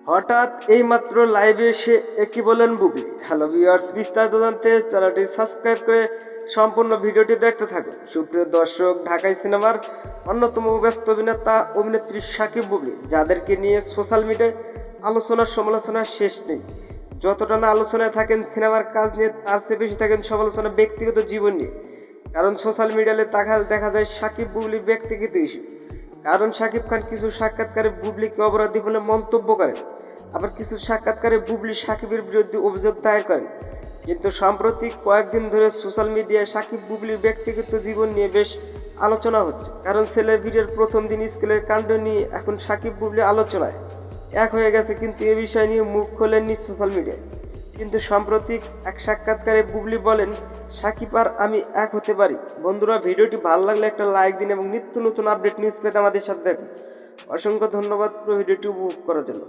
হঠাৎ এইমাত্র লাইভে এসে একই বলেন বুবলি। হ্যালো ভিউয়ার্স, বিস্তারিত জানতে চ্যানেলটি সাবস্ক্রাইব করে সম্পূর্ণ ভিডিওটি দেখতে থাকুন। সুপ্রিয় দর্শক, ঢাকাই সিনেমার অন্যতম ব্যস্ত অভিনেতা অভিনেত্রী সাকিব বুবলি, যাদেরকে নিয়ে সোশ্যাল মিডিয়ায় আলোচনার সমালোচনার শেষ নেই। যতটা না আলোচনায় থাকেন সিনেমার কাজ নিয়ে, তার চেয়ে বেশি থাকেন সমালোচনা ব্যক্তিগত জীবন নিয়ে। কারণ সোশ্যাল মিডিয়াতে দেখা যায় সাকিব বুবলি ব্যক্তিগত ইস্যু। কারণ শাকিব খান কিছু সাক্ষাৎকারে বুবলিকে অপরাধী বলে মন্তব্য করেন, আবার কিছু সাক্ষাৎকারে বুবলি সাকিবের বিরুদ্ধে অভিযোগ দায়ের করেন। কিন্তু সাম্প্রতিক কয়েকদিন ধরে সোশ্যাল মিডিয়ায় সাকিব বুবলির ব্যক্তিগত জীবন নিয়ে বেশ আলোচনা হচ্ছে। কারণ ছেলের ভিডিওর প্রথম দিন স্কুলের কাণ্ড নিয়ে এখন সাকিব বুবলি আলোচনায় এক হয়ে গেছে, কিন্তু এ বিষয় নিয়ে মুখ খোলেননি সোশ্যাল মিডিয়ায়। কিন্তু সাম্প্রতিক এক সাক্ষাৎকারে বুবলি বলেন, সাকিব আর আমি এক হতে পারি। বন্ধুরা, ভিডিওটি ভালো লাগলে একটা লাইক দিন এবং নিত্য নতুন আপডেট নিউজ পেতে আমাদের সাথে দেখুন। অসংখ্য ধন্যবাদ পুরো ভিডিওটি উপভোগ করার জন্য।